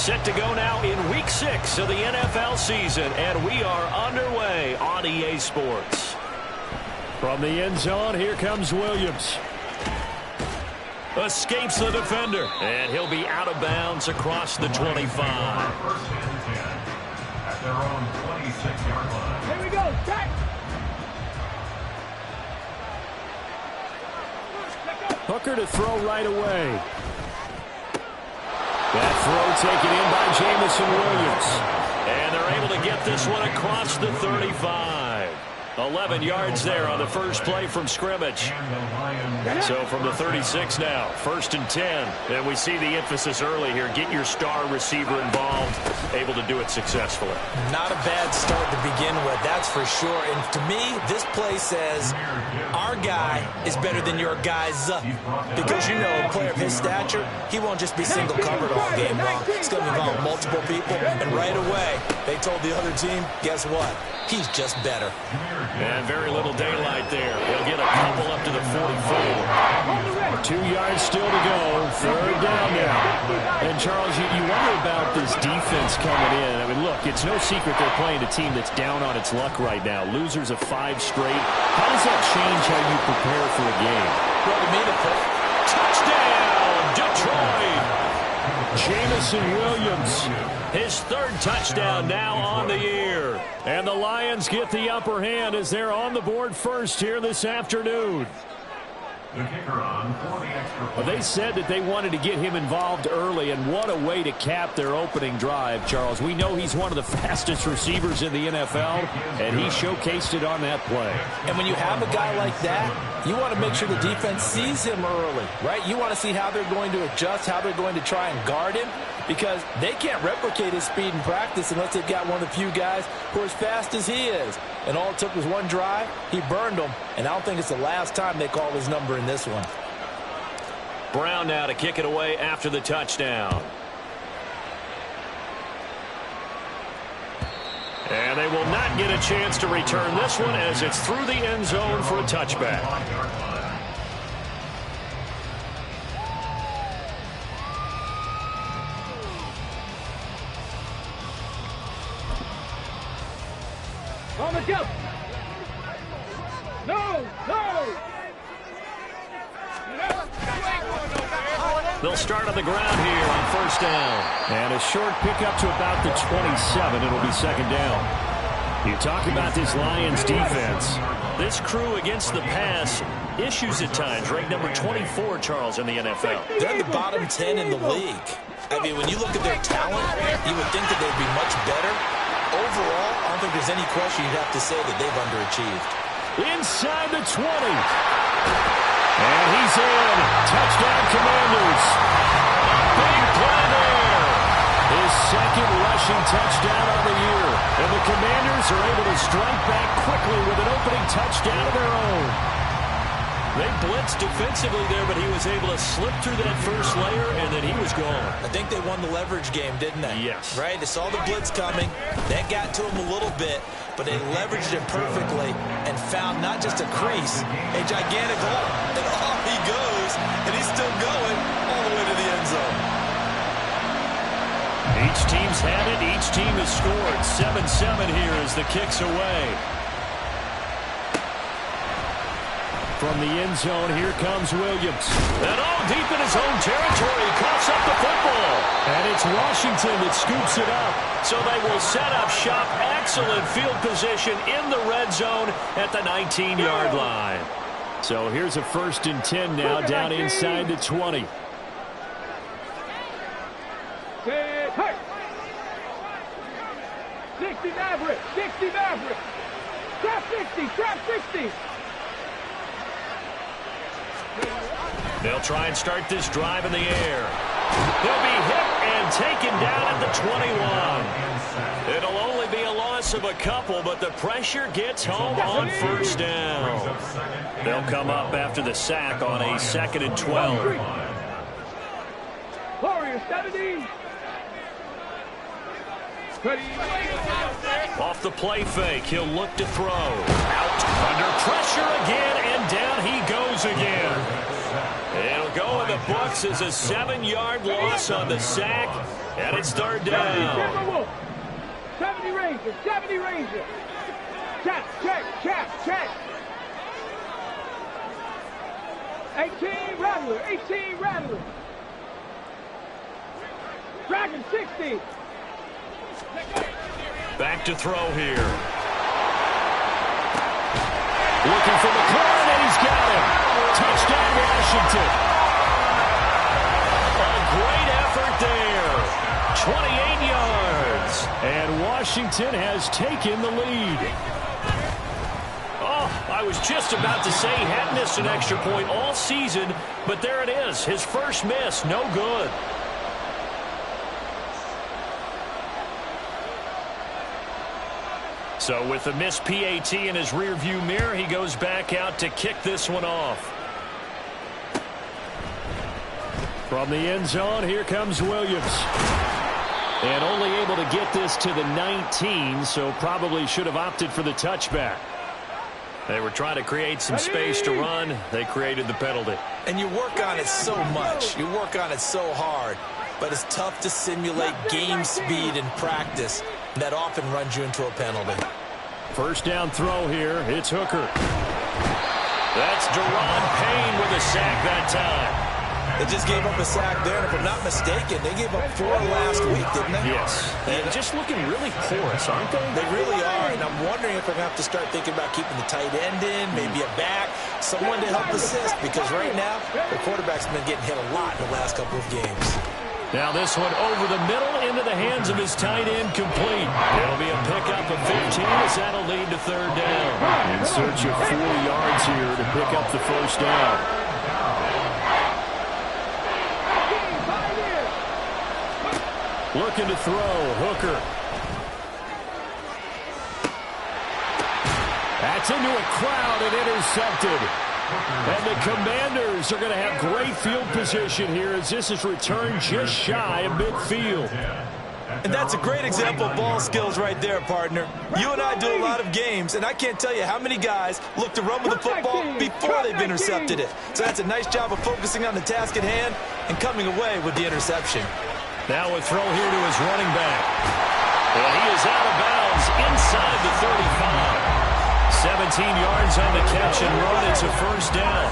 Set to go now in Week 6 of the NFL season, and we are underway on EA Sports. From the end zone, here comes Williams. Escapes the defender, and he'll be out of bounds across the 25. First and 10 at their own 26-yard line. Here we go, check. Hooker to throw right away. That throw taken in by Jamison Williams. And they're able to get this one across the 35. 11 yards there on the first play from scrimmage. So from the 36 now, 1st and 10. And we see the emphasis early here. Get your star receiver involved, able to do it successfully. Not a bad start to begin with, that's for sure. And to me, this play says our guy is better than your guy's. Because, you know, a player of his stature, he won't just be single covered all game long. It's going to involve multiple people. And right away, they told the other team, guess what? He's just better. And very little daylight there. He'll get a couple up to the 44. 2 yards still to go. 3rd down now. And, Charles, you wonder about this defense coming in. I mean, look, it's no secret they're playing a team that's down on its luck right now. Losers of 5 straight. How does that change how you prepare for a game? Well, to me, touchdown, Detroit! Jamison Williams. His 3rd touchdown now on the year. And the Lions get the upper hand as they're on the board first here this afternoon. The kicker on for the extra point. They said that they wanted to get him involved early, and what a way to cap their opening drive, Charles. We know he's one of the fastest receivers in the NFL, and he showcased it on that play. And when you have a guy like that, you want to make sure the defense sees him early, right? You want to see how they're going to adjust, how they're going to try and guard him, because they can't replicate his speed in practice unless they've got one of the few guys who are as fast as he is. And all it took was one drive. He burned them, and I don't think it's the last time they call his number in this one. Brown now to kick it away after the touchdown. And they will not get a chance to return this one as it's through the end zone for a touchback. On the jump. No. They'll start on the ground here on 1st down. And a short pickup to about the 27. It'll be 2nd down. You talk about this Lions defense. This crew against the pass, issues at times. Ranked number 24, Charles, in the NFL. They're in the bottom 10 in the league. I mean, when you look at their talent, you would think that they'd be much better. Overall, I don't think there's any question you'd have to say that they've underachieved. Inside the 20. And he's in. Touchdown, Commanders. Big play there. His 2nd rushing touchdown on the year. And the Commanders are able to strike back quickly with an opening touchdown of their own. They blitzed defensively there, but he was able to slip through that first layer, and then he was gone. I think they won the leverage game, didn't they? Yes. Right? They saw the blitz coming. That got to him a little bit, but they leveraged it perfectly and found not just a crease, a gigantic hole. And off he goes, and he's still going all the way to the end zone. Each team's had it. Each team has scored. 7-7 here as the kick's away. From the end zone, here comes Williams. And deep in his own territory, he coughs up the football. And it's Washington that scoops it up. So they will set up shop. Excellent field position in the red zone at the 19-yard line. So here's a 1st and 10 now, down inside the 20. Hey. 60 Maverick. Trap 60. They'll try and start this drive in the air. He'll be hit and taken down at the 21. It'll only be a loss of a couple, but the pressure gets home on 1st down. They'll come up after the sack on a 2nd and 12. Warrior 70. Off the play fake, he'll look to throw. Out, under pressure again, and down he goes again. It'll go in the books as a 7-yard loss on the sack, and it's third down. 70 Ranger, 70 Ranger. Check. 18 Rattler. Dragon 60. Back to throw here. Looking for McLaurin, and he's got him. Touchdown, Washington. A great effort there. 28 yards. And Washington has taken the lead. Oh, I was just about to say he hadn't missed an extra point all season, but there it is. His first miss, no good. So with the missed PAT in his rearview mirror, he goes back out to kick this one off. From the end zone, here comes Williams. And only able to get this to the 19, so probably should have opted for the touchback. They were trying to create some space to run. They created the penalty. And you work on it so much. You work on it so hard. But it's tough to simulate game speed in practice. That often runs you into a penalty. First down throw here. It's Hooker. That's Deron Payne with a sack that time. They just gave up a sack there, and if I'm not mistaken, they gave up 4 last week, didn't they? Yes. And just looking really porous, aren't they? They really are, and I'm wondering if I'm going to have to start thinking about keeping the tight end in, maybe a back, someone to help assist, because right now, the quarterback's been getting hit a lot in the last couple of games. Now this one over the middle into the hands of his tight end, complete. It'll be a pickup of 15 as that'll lead to third down. In search of 4 yards here to pick up the first down. Looking to throw, Hooker. That's into a crowd and intercepted. And the Commanders are going to have great field position here as this is returned just shy of midfield. And that's a great example of ball skills right there, partner. You and I do a lot of games, and I can't tell you how many guys look to run with the football before they've intercepted it. So that's a nice job of focusing on the task at hand and coming away with the interception. Now a throw here to his running back. And he is out of bounds inside the 35. 17 yards on the catch and run. It's a first down.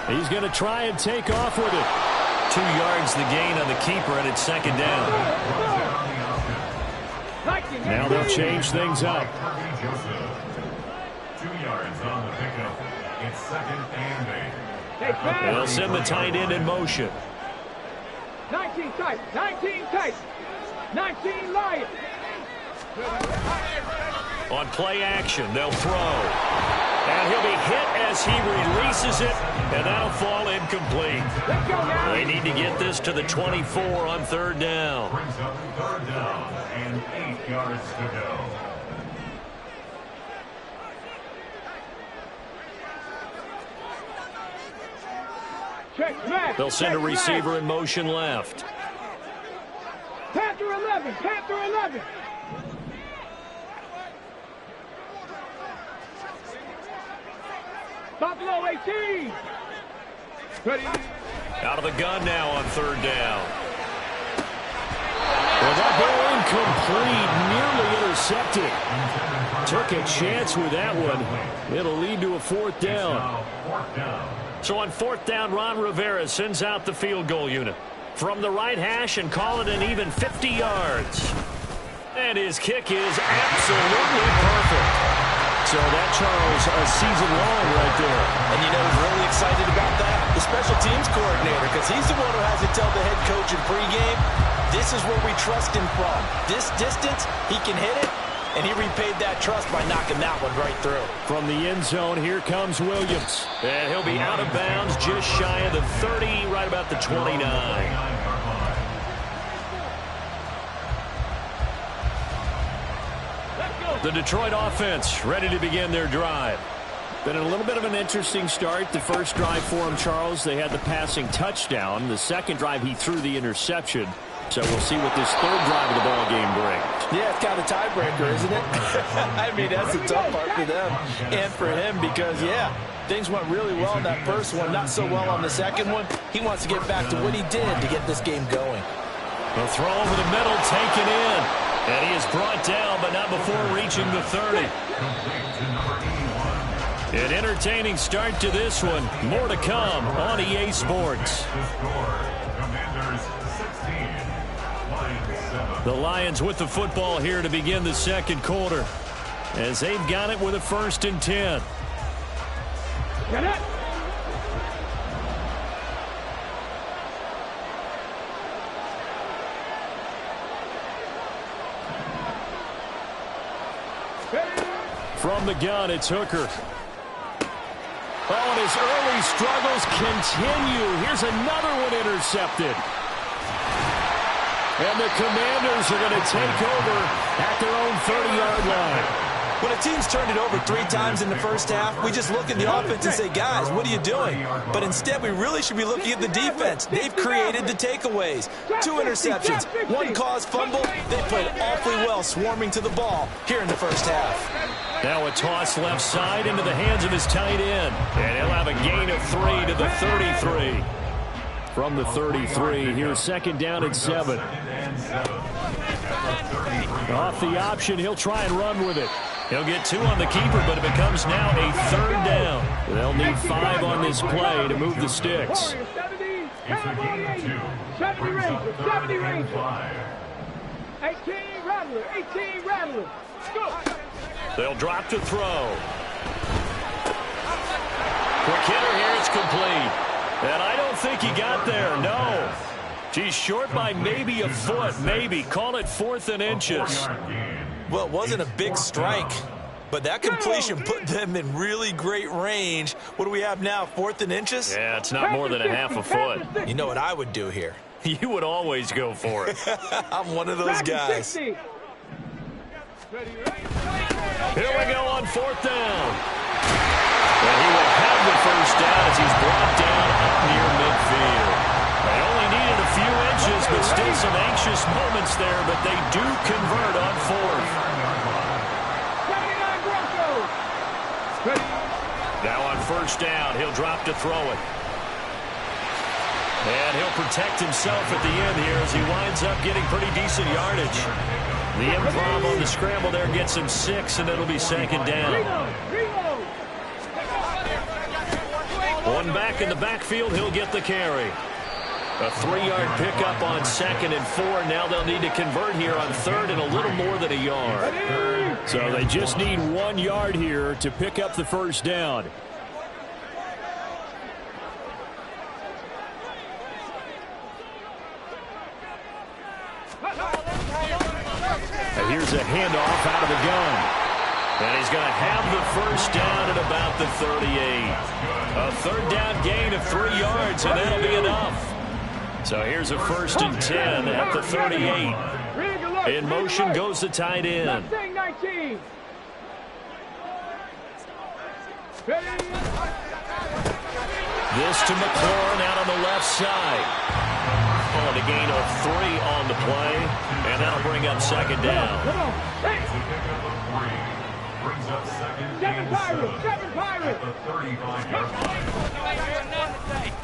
He's going to try and take off with it. 2 yards the gain on the keeper, and it's second down. Now they'll change things up. 2 yards on the pickup. It's second and 8. They'll send the tight end in motion. 19 tight, 19 Lions. On play action, they'll throw. And he'll be hit as he releases it, and that'll fall incomplete. They need to get this to the 24 on third down. Brings up third down and 8 yards to go. They'll send a receiver in motion left. Panther 11, Panther 11. Buffalo 18. Ready. Out of the gun now on third down. Well, that ball incomplete, nearly intercepted. Took a chance with that one. It'll lead to a fourth down. So on fourth down, Ron Rivera sends out the field goal unit from the right hash and call it an even 50 yards. And his kick is absolutely perfect. So that, Charles, a season long right there. And you know who's really excited about that? The special teams coordinator, because he's the one who has to tell the head coach in pregame, this is where we trust him from. This distance, he can hit it, and he repaid that trust by knocking that one right through. From the end zone, here comes Williams. And he'll be out of bounds just shy of the 30, right about the 29. The Detroit offense ready to begin their drive. Been a little bit of an interesting start. The first drive for him, Charles, they had the passing touchdown. The second drive, he threw the interception. So we'll see what this third drive of the ball game brings. Yeah, it's kind of a tiebreaker, isn't it? I mean, that's the tough part for them and for him because, yeah, things went really well in that first one, not so well on the second one. He wants to get back to what he did to get this game going. The throw over the middle, taken in. And he is brought down, but not before reaching the 30. An entertaining start to this one. More to come on EA Sports. The Lions with the football here to begin the second quarter, as they've got it with a 1st and 10. Get it. From the gun, it's Hooker. Oh, and his early struggles continue. Here's another one intercepted. And the Commanders are going to take over at their own 30-yard line. When a team's turned it over 3 times in the first half, we just look at the offense and say, guys, what are you doing? But instead, we really should be looking at the defense. They've created the takeaways. 2 interceptions, 1 caused fumble. They played awfully well swarming to the ball here in the first half. Now a toss left side into the hands of his tight end. And he'll have a gain of 3 to the 33. From the 33, here's 2nd down and 7. Off the option, he'll try and run with it. He'll get 2 on the keeper, but it becomes now a 3rd down. They'll need 5 on this play to move the sticks. 70 Ranger. 18 Rattler. 18 Rattler. Go. They'll drop to throw. Quick hitter here, it's complete. And I don't think he got there, no. He's short by maybe a foot, maybe. Call it 4th and inches. Well, it wasn't a big strike, but that completion put them in really great range. What do we have now, 4th and inches? Yeah, it's not more than a half a foot. You know what I would do here? You would always go for it. I'm one of those guys. Here we go on 4th down. And he will have the 1st down as he's brought down up near midfield. They only needed a few inches, but still some anxious moments there, but they do convert on 4th. 79 Broncos. Now on 1st down, he'll drop to throw it. And he'll protect himself at the end here as he winds up getting pretty decent yardage. The improv on the scramble there gets him 6, and it'll be 2nd down. One back in the backfield, he'll get the carry. A 3-yard pickup on 2nd and 4. Now they'll need to convert here on 3rd and a little more than a yard. So they just need 1 yard here to pick up the 1st down. And here's a handoff out of the gun. And he's going to have the 1st down at about the 38. A 3rd down gain of 3 yards, and that'll be enough. So here's a 1st and 10 at the 38. In motion goes the tight end. This to McLaurin out on the left side. On a gain of 3 on the play, and that'll bring up 2nd down. Seven Pirates.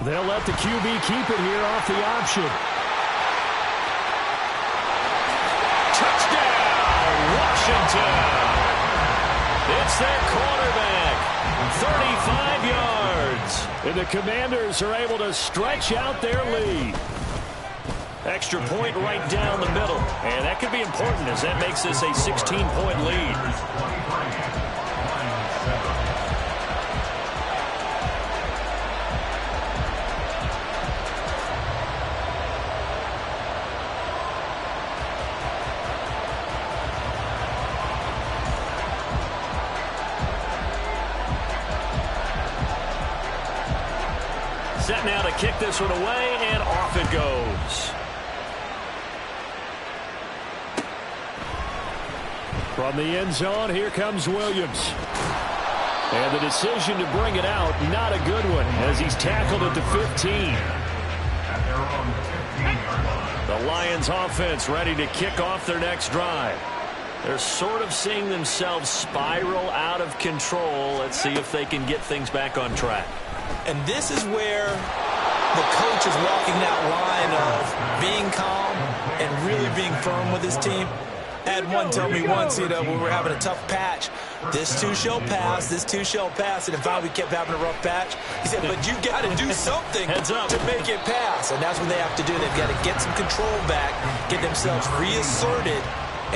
They'll let the QB keep it here off the option. Touchdown, Washington. It's their quarterback. 35 yards. And the Commanders are able to stretch out their lead. Extra point right down the middle. And that could be important as that makes this a 16-point lead. Set now to kick this one away, and off it goes. From the end zone, here comes Williams. And the decision to bring it out, not a good one, as he's tackled at the 15. At their own 15-yard line. The Lions offense ready to kick off their next drive. They're sort of seeing themselves spiral out of control. Let's see if they can get things back on track. And this is where the coach is walking that line of being calm and really being firm with his team. I had one tell me once, when we were having a tough patch, this too shall pass, this too shall pass, and if we kept having a rough patch, he said, but you got to do something to make it pass, and that's what they have to do. They've got to get some control back, get themselves reasserted,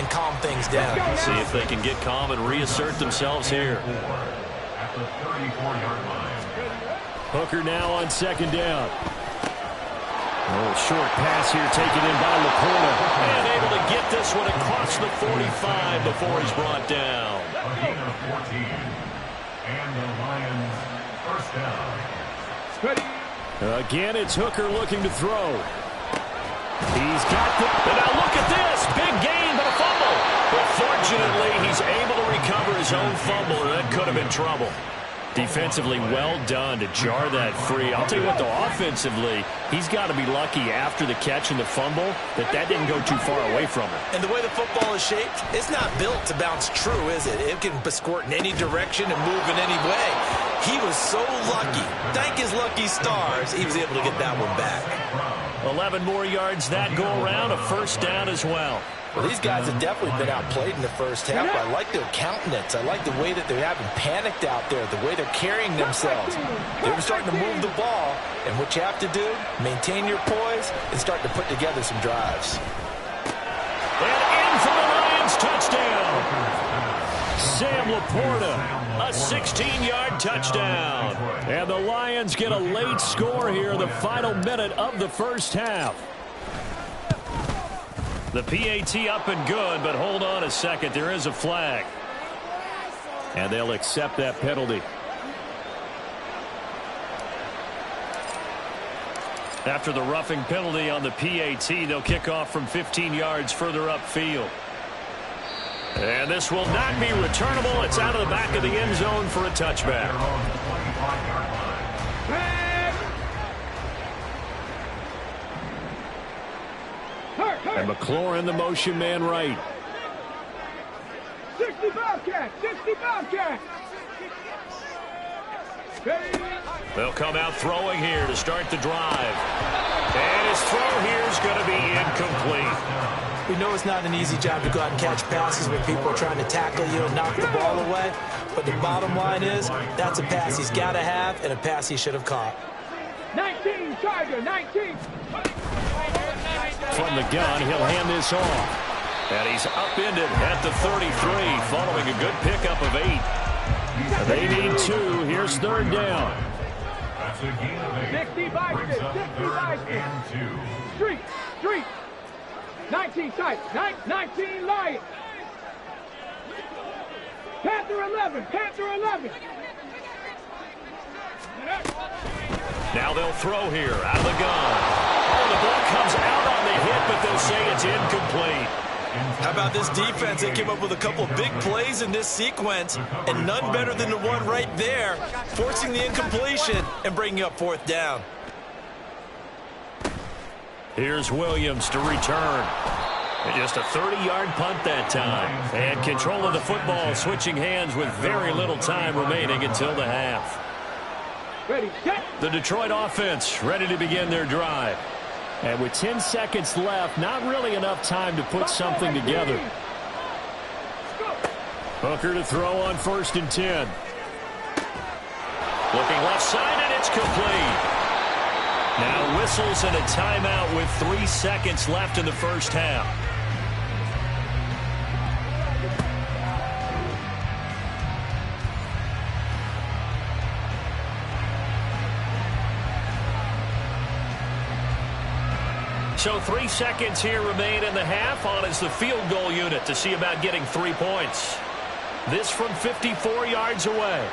and calm things down. See if they can get calm and reassert themselves here. At the 34-yard line. Hooker now on second down. Oh, short pass here taken in by Laporta. And able to get this one across the 45 before he's brought down. A gain of 14. And the Lions first down. Again, it's Hooker looking to throw. He's got the... And now look at this. Big gain, but a fumble. But fortunately, he's able to recover his own fumble, and that could have been trouble. Defensively, well done to jar that free. I'll tell you what, though, offensively, he's got to be lucky after the catch and the fumble that didn't go too far away from him. And the way the football is shaped, it's not built to bounce true, is it? It can squirt in any direction and move in any way. He was so lucky. Thank his lucky stars, he was able to get that one back. 11 more yards that go around, a first down as well. Well, these guys have definitely been outplayed in the first half. I like their countenance. I like the way that they're having panicked out there, the way they're carrying themselves. They're starting to move the ball, and what you have to do, maintain your poise and start to put together some drives. And in for the Lions, touchdown. Sam Laporta, a 16-yard touchdown. And the Lions get a late score here in the final minute of the first half. The PAT up and good, but hold on a second. There is a flag. And they'll accept that penalty. After the roughing penalty on the PAT, they'll kick off from 15 yards further upfield. And this will not be returnable. It's out of the back of the end zone for a touchback. And McLaurin, the motion man right. 65 catch, 65 catch. They'll come out throwing here to start the drive. And his throw here is going to be incomplete. We know it's not an easy job to go out and catch passes when people are trying to tackle you and knock the ball away. But the bottom line is, that's a pass he's got to have and a pass he should have caught. 19, Tiger, 19. From the gun, he'll hand this off. And he's upended at the 33 following a good pickup of 8. They need 2. Here's third down. That's a gain of 8. 60 Bison, 60 Bison. Street, street. 19 tight, 19 Lions. Panther 11, Panther 11. Now they'll throw here out of the gun. Oh, the ball comes out on the hit, but they'll say it's incomplete. How about this defense? They came up with a couple big plays in this sequence, and none better than the one right there, forcing the incompletion and bringing up fourth down. Here's Williams to return. And just a 30-yard punt that time. And control of the football switching hands with very little time remaining until the half. Ready, set. The Detroit offense ready to begin their drive. And with 10 seconds left, not really enough time to put something together. Hooker to throw on 1st and 10. Looking left side, and it's complete. Now whistles and a timeout with 3 seconds left in the first half. So 3 seconds here remain in the half. On is the field goal unit to see about getting 3 points. This from 54 yards away.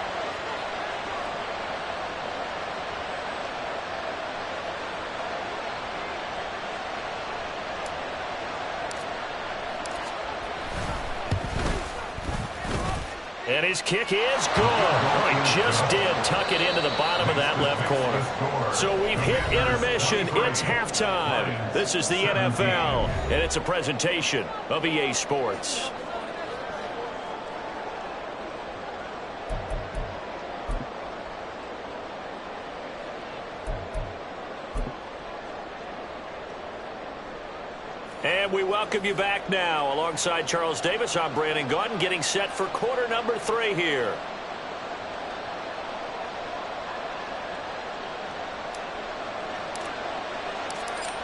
And his kick is good. Oh, he just did tuck it into the bottom of that left corner. So we've hit intermission. It's halftime. This is the NFL, and it's a presentation of EA Sports. And we welcome you back now. Alongside Charles Davis, I'm Brandon Gaudin, getting set for quarter number 3 here.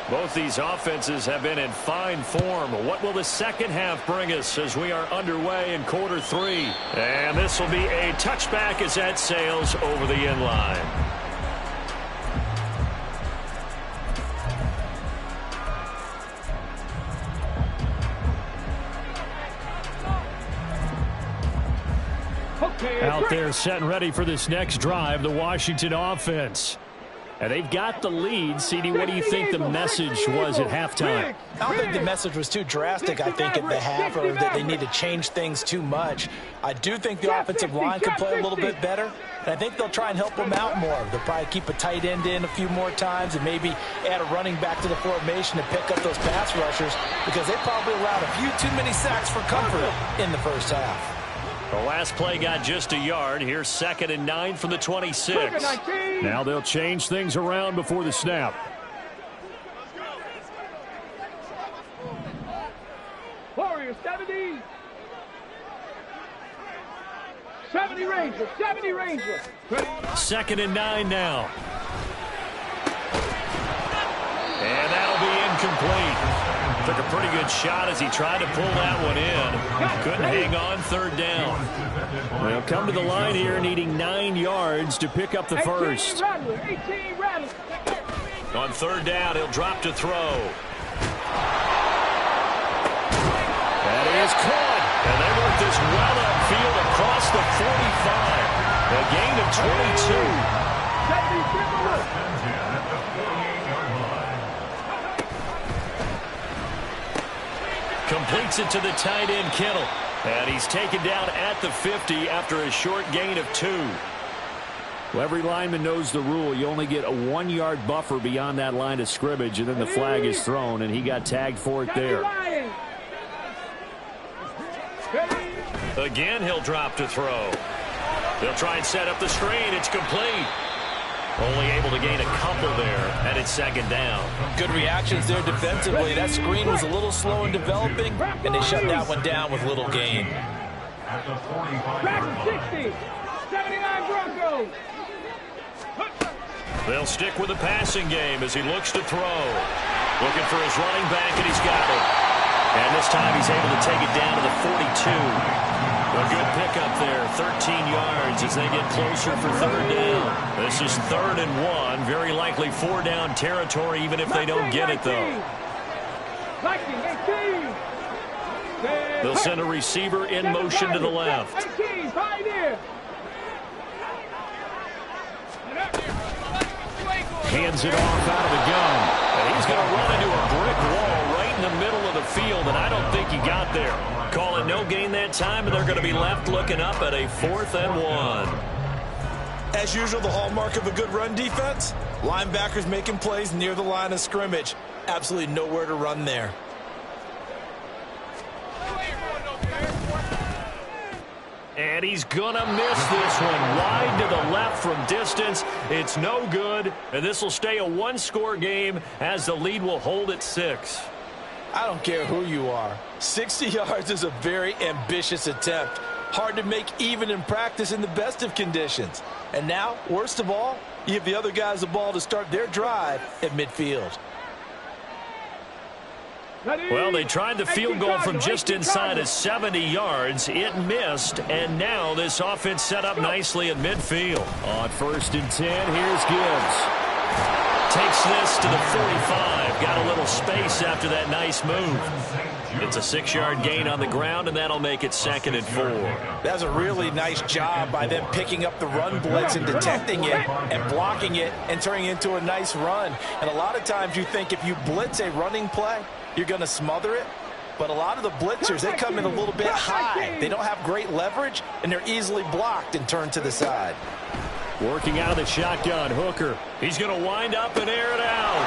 Both these offenses have been in fine form. What will the second half bring us as we are underway in quarter 3? And this will be a touchback as that sails over the end line. Out there set and ready for this next drive, the Washington offense. And they've got the lead. CD, what do you think the message was at halftime? I don't think the message was too drastic, I think, at the half, or that they need to change things too much. I do think the offensive line could play a little bit better, and I think they'll try and help them out more. They'll probably keep a tight end in a few more times and maybe add a running back to the formation to pick up those pass rushers, because they probably allowed a few too many sacks for comfort in the first half. The last play got just a yard. Here's 2nd and 9 from the 26. Now they'll change things around before the snap. Warriors, 70. 70 Ranger, 70 Ranger. 2nd and 9 now. And that'll be incomplete. Took a pretty good shot as he tried to pull that one in. Couldn't hang on 3rd down. They'll come to the line here needing 9 yards to pick up the first. 18 Rattler. On 3rd down, he'll drop to throw. That is caught. And they work this well upfield across the 45. A gain of 22. Completes it to the tight end, Kittle. And he's taken down at the 50 after a short gain of 2. Well, every lineman knows the rule. You only get a 1-yard buffer beyond that line of scrimmage, and then the flag is thrown, and he got tagged for it there. Again, he'll drop to throw. They'll try and set up the screen. It's complete. Only able to gain a couple there, and it's 2nd down. Good reactions there defensively. That screen was a little slow in developing, and they shut that one down with little gain. At the 45-yard 60, 79 Broncos. They'll stick with the passing game as he looks to throw. Looking for his running back, and he's got it. And this time he's able to take it down to the 42. A good pickup there, 13 yards as they get closer for 3rd down. This is 3rd and 1, very likely 4-down territory even if they don't get it, though. They'll send a receiver in motion to the left. Hands it off out of the gun. And he's going to run into a brick wall right in the middle of the field, and I don't think he got there. Call it no gain that time, and they're going to be left looking up at a 4th and 1. As usual, the hallmark of a good run defense, linebackers making plays near the line of scrimmage. Absolutely nowhere to run there. And he's going to miss this one wide to the left from distance. It's no good, and this will stay a 1-score game as the lead will hold at 6. I don't care who you are. 60 yards is a very ambitious attempt. Hard to make even in practice in the best of conditions. And now, worst of all, you give the other guys the ball to start their drive at midfield. Well, they tried the field goal from just inside of 70 yards. It missed, and now this offense set up nicely at midfield. On 1st and 10, here's Gibbs. Takes this to the 45. Got a little space after that nice move. It's a 6-yard gain on the ground, and that'll make it 2nd and 4. That's a really nice job by them picking up the run blitz and detecting it and blocking it and turning it into a nice run. And a lot of times you think if you blitz a running play, you're going to smother it. But a lot of the blitzers, they come in a little bit high. They don't have great leverage, and they're easily blocked and turned to the side. Working out of the shotgun, Hooker. He's going to wind up and air it out.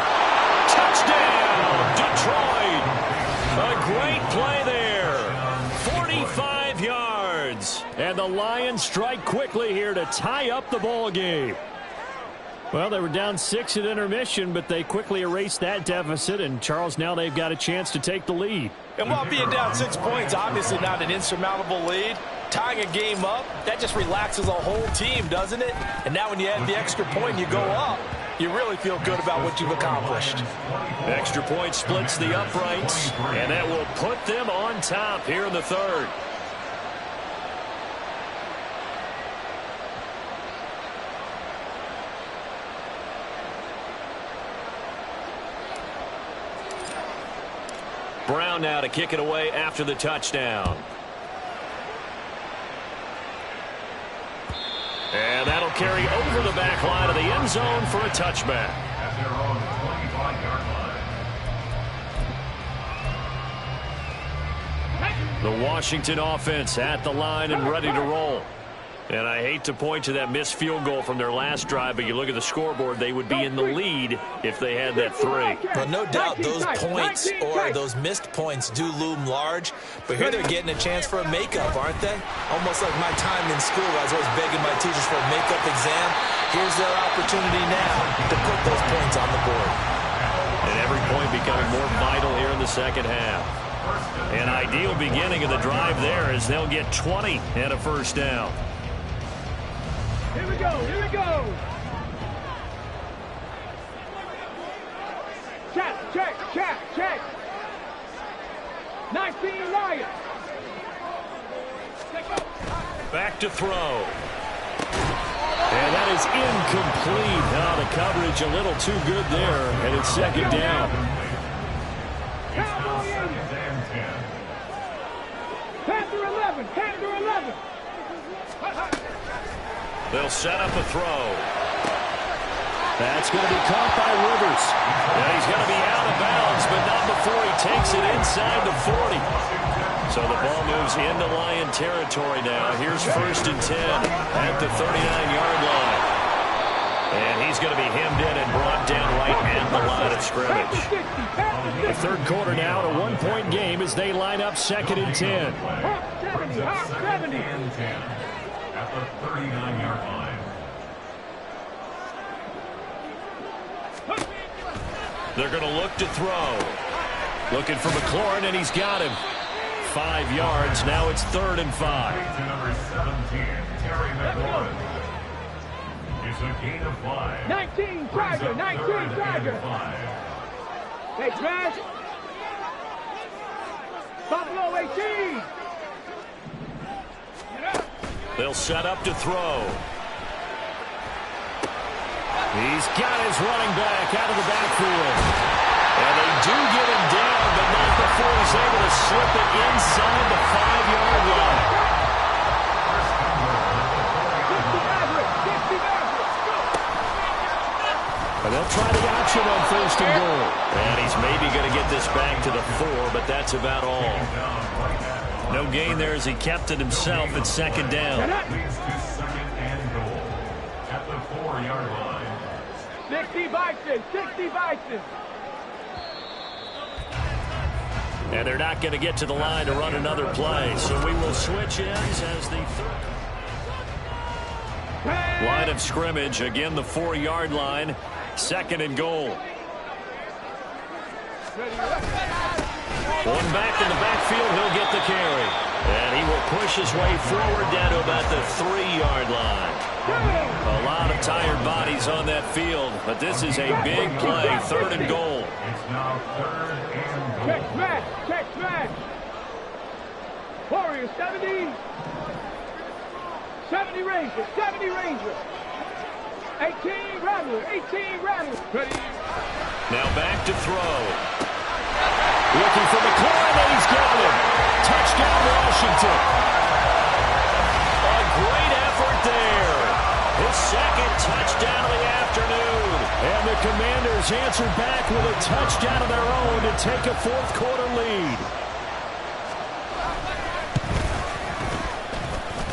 Touchdown, Detroit. A great play there. 45 yards. And the Lions strike quickly here to tie up the ball game. Well, they were down 6 at intermission, but they quickly erased that deficit, and Charles, now they've got a chance to take the lead. And while being down 6 points, obviously not an insurmountable lead, tying a game up, that just relaxes a whole team, doesn't it? And now when you add the extra point and you go up, you really feel good about what you've accomplished. Extra point splits the uprights, and that will put them on top here in the third. Brown now to kick it away after the touchdown. And that'll carry over the back line of the end zone for a touchback. At their own 25-yard line. The Washington offense at the line and ready to roll. And I hate to point to that missed field goal from their last drive, but you look at the scoreboard, they would be in the lead if they had that 3. But no doubt those points or those missed points do loom large. But here they're getting a chance for a makeup, aren't they? Almost like my time in school, I was always begging my teachers for a makeup exam. Here's their opportunity now to put those points on the board. And every point becoming more vital here in the second half. An ideal beginning of the drive there as they'll get 20 and a first down. Here we go, here we go. Check. 19 Lions. Back to throw. And that is incomplete. Now the coverage a little too good there, and it's second down. Panther 11. They'll set up a throw. That's going to be caught by Rivers. And he's going to be out of bounds, but not before he takes it inside the 40. So the ball moves into Lion territory now. Here's 1st and 10 at the 39-yard line. And he's going to be hemmed in and brought down right at the line of scrimmage. The third quarter now, a 1-point game as they line up 2nd and 10. 70. At the 39-yard line. They're going to look to throw. Looking for McLaurin, and he's got him. 5 yards. Now it's 3rd and 5. To number 17, Terry McLaurin. It's a gain of 5. 19 Tiger. Hey, smash. Buffalo 18. They'll set up to throw. He's got his running back out of the backfield. And they do get him down, but not before he's able to slip it inside the 5-yard line. And they'll try the option on 1st and goal. And he's maybe going to get this back to the 4, but that's about all. No gain there as he kept it himself at 2nd down. Leads to 2nd and goal. At the 4-yard line. 60 Bison. And they're not going to get to the line to run another play. So we will switch ends as the line of scrimmage. Again, the 4-yard line. 2nd and goal. One back in the backfield. He'll get the carry. And he will push his way forward down to about the 3-yard line. A lot of tired bodies on that field, but this is a big play. 3rd and goal. It's now 3rd and goal. Check smash. Warriors 70. 70 Rangers. 18 Rattlers. Ready. Now back to throw. Looking for McLaurin, and he's got him. Touchdown, Washington. A great effort there. His 2nd touchdown of the afternoon. And the Commanders answered back with a touchdown of their own to take a 4th quarter lead.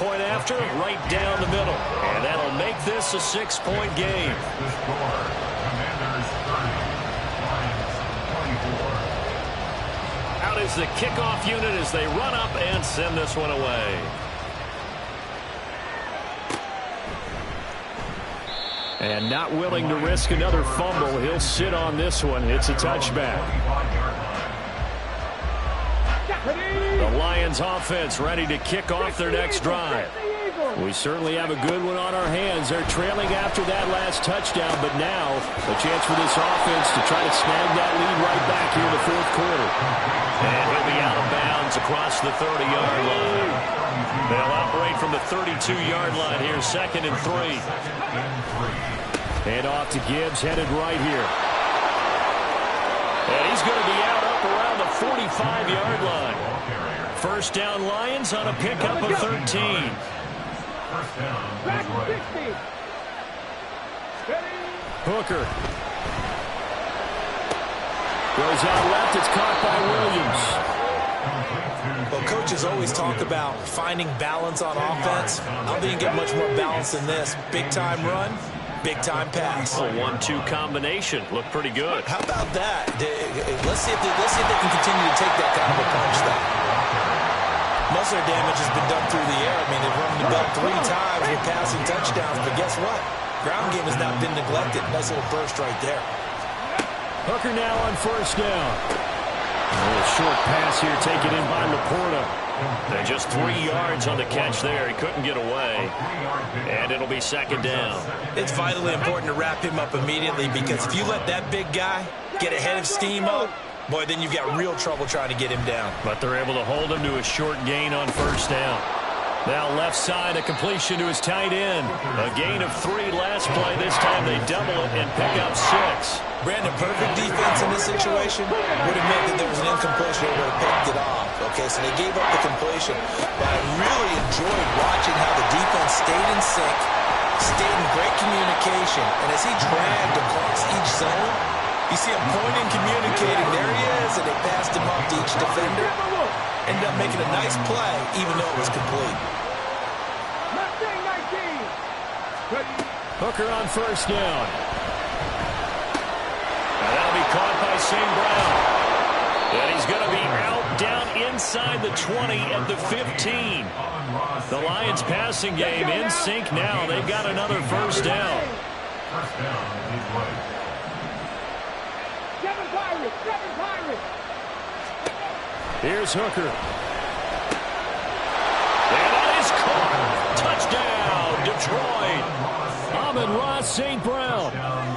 point after, right down the middle. And that'll make this a 6-point game. The score, Commanders 30, Lions 24. Out is the kickoff unit as they run up and send this one away. And not willing to risk another fumble. He'll sit on this one. It's a touchback. The Lions offense ready to kick off their next drive. We certainly have a good one on our hands. They're trailing after that last touchdown, but now a chance for this offense to try to snag that lead right back here in the fourth quarter. And he'll be out of bounds across the 30-yard line. They'll operate from the 32-yard line here, 2nd and 3. Hand off to Gibbs, headed right here. And he's going to be out up around the 45-yard line. First down Lions on a pickup of 13. First down, Detroit. Hooker. Goes out left. It's caught by Williams. Well, coaches always talk about finding balance on offense. I don't think you get much more balance than this. Big-time run, big-time pass. A 1-2 combination. Looked pretty good. How about that? Let's see if they can continue to take that kind of a punch, though. Most of their damage has been done through the air. I mean, they've run the ball 3 times with passing touchdowns, but guess what? Ground game has not been neglected. Nice little burst right there. Hooker now on first down. A little short pass here taken in by Laporta. And just 3 yards on the catch there. He couldn't get away. And it'll be 2nd down. It's vitally important to wrap him up immediately because if you let that big guy get ahead of steam up, boy, then you've got real trouble trying to get him down. But they're able to hold him to a short gain on first down. Now left side, a completion to his tight end. A gain of 3 last play. This time they double it and pick up 6. Brandon, perfect defense in this situation would have meant that there was an incompletion. They would have picked it off. Okay, so they gave up the completion. But I really enjoyed watching how the defense stayed in sync, stayed in great communication. And as he dragged across each zone, you see him pointing, communicating. There he is, and they passed him off to each defender. Ended up making a nice play, even though it was complete. Hooker on first down. And that'll be caught by St. Brown. And he's going to be out down inside the 20 at the 15. The Lions passing game in sync now. They've got another first down. First down, Detroit. 7 Pirates, 7 Pirates. Here's Hooker. And that is caught. Touchdown, Detroit. Amon-Ra St. Brown.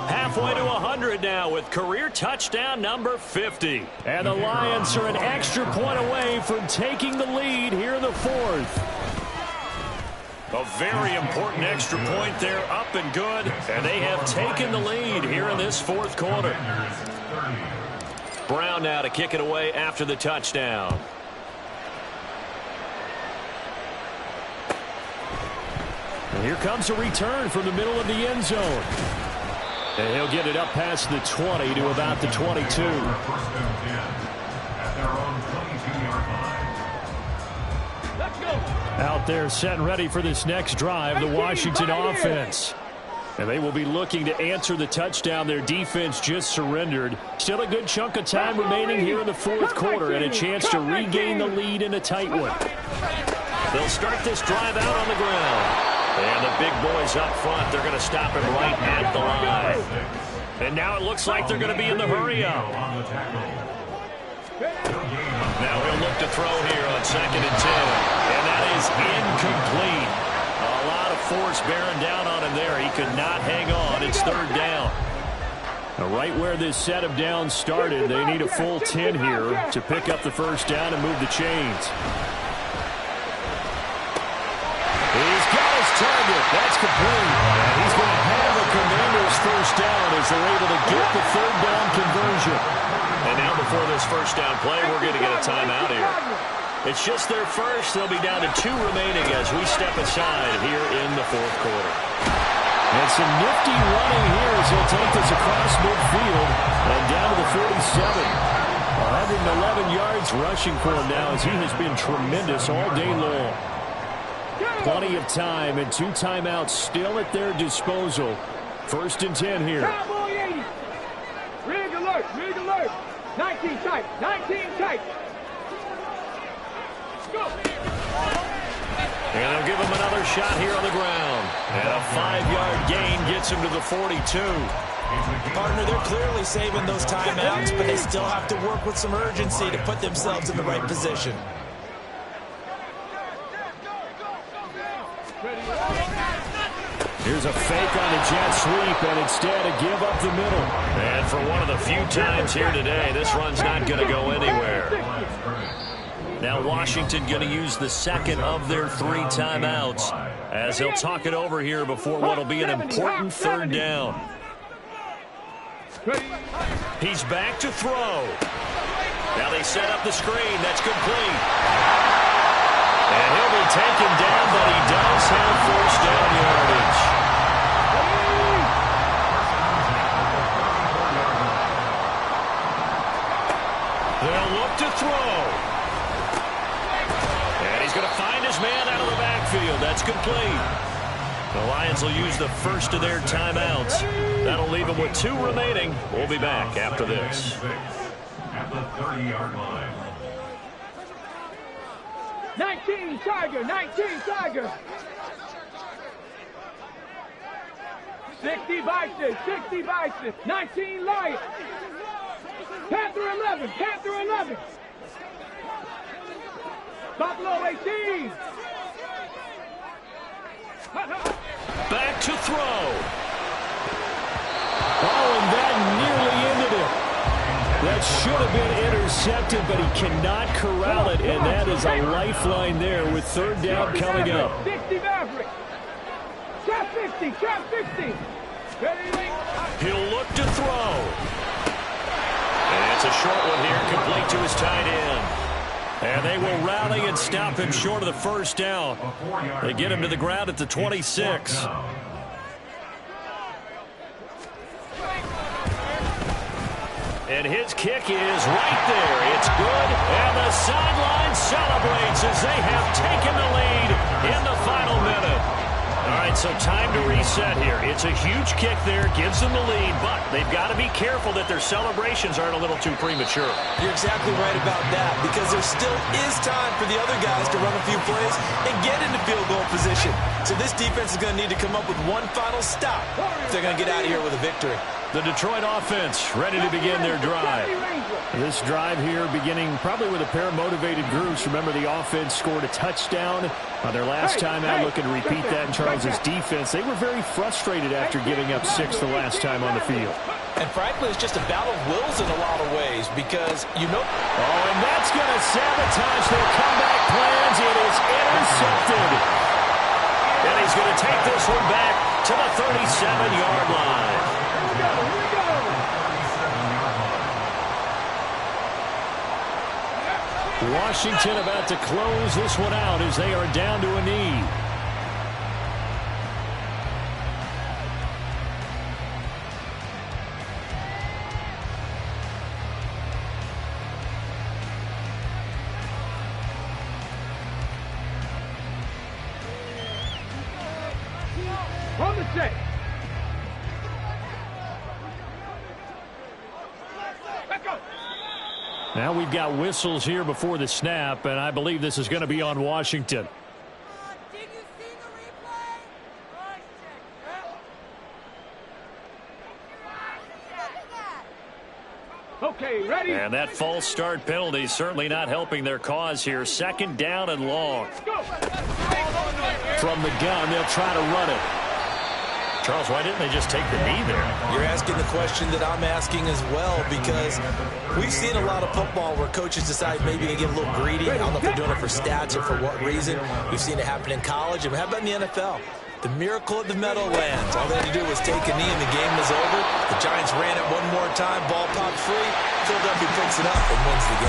Halfway to 100 now with career touchdown number 50. And the Lions are an extra point away from taking the lead here in the fourth. A very important extra point there, up and good. And they have taken the lead here in this fourth quarter. Brown now to kick it away after the touchdown. And here comes a return from the middle of the end zone. And he'll get it up past the 20 to about the 22. First and 10 at their own 22-yard line. Let's go. Out there set and ready for this next drive, the Washington offense. And they will be looking to answer the touchdown their defense just surrendered. Still a good chunk of time remaining here in the fourth quarter and a chance to regain the lead in a tight one. They'll start this drive out on the ground. And the big boys up front, they're going to stop him right at the line. And now it looks like they're going to be in the hurry-up. Now he'll look to throw here on 2nd and 10. And that is incomplete. A lot of force bearing down on him there. He could not hang on. It's 3rd down. Now right where this set of downs started, they need a full 10 here to pick up the first down and move the chains. He's got his target. That's complete. And he's going to have a Commanders first down as they're able to get the 3rd down conversion. And now before this first down play, we're going to get a timeout here. It's just their first. They'll be down to 2 remaining as we step aside here in the fourth quarter. And some nifty running here as he'll take this across midfield and down to the 47. 111 yards rushing for him now as he has been tremendous all day long. Plenty of time and 2 timeouts still at their disposal. 1st and 10 here. Cowboy 80. Rig alert, rig alert. 19 tight, 19 tight. Go. And they'll give him another shot here on the ground. And a 5-yard gain gets him to the 42. Partner, they're clearly saving those timeouts, but they still have to work with some urgency to put themselves in the right position. Here's a fake on the jet sweep, and instead a give up the middle. And for one of the few times here today, this run's not going to go anywhere. Now Washington going to use the second of their 3 timeouts as he'll talk it over here before what will be an important 3rd down. He's back to throw. Now they set up the screen. That's complete. And he'll be taken down, but he does have 1st down yardage. They'll look to throw. And he's going to find his man out of the backfield. That's complete. The Lions will use the first of their timeouts. That'll leave them with 2 remaining. We'll be back after this. At the 30-yard line. 19 Tiger, 19 Tiger. 60 Bison, 60 Bison. 19 Lion. Panther 11, Panther 11. Buffalo 18. Back to throw. Oh, and that nearly ended it. That should have been intercepted, but he cannot corral it, and that is a lifeline there with 3rd down coming up. 60 Maverick. Trap 50, trap 50. He'll look to throw. And it's a short one here, complete to his tight end. And they will rally and stop him short of the 1st down. They get him to the ground at the 26. And his kick is right there. It's good. And the sideline celebrates as they have taken the lead in the final minute. All right, so time to reset here. It's a huge kick there, gives them the lead, but they've got to be careful that their celebrations aren't a little too premature. You're exactly right about that, because there still is time for the other guys to run a few plays and get into field goal position. So this defense is going to need to come up with one final stop if they're going to get out of here with a victory. The Detroit offense ready to begin their drive. This drive here beginning probably with a pair of motivated groups. Remember, the offense scored a touchdown on their last time out. Looking to repeat that in Charles' defense. They were very frustrated after giving up 6 the last time on the field. And frankly, it's just a battle of wills in a lot of ways, because you know... Oh, and that's going to sabotage their comeback plans. It is intercepted. And he's going to take this one back to the 37-yard line. Washington about to close this one out as they are down to a knee. On the set. Let's go. Now we've got whistles here before the snap, and I believe this is going to be on Washington. Did you see the replay? Okay, ready? And that false start penalty certainly not helping their cause here. 2nd down and long. Go. From the gun, they'll try to run it. Charles, why didn't they just take the knee there? You're asking the question that I'm asking as well, because we've seen a lot of football where coaches decide maybe to get a little greedy. I don't know if they're doing it for stats or for what reason. We've seen it happen in college, and how about in the NFL? The miracle of the Meadowlands. All they had to do was take a knee and the game was over. The Giants ran it one more time. Ball popped free. Philadelphia picks it up and wins the game.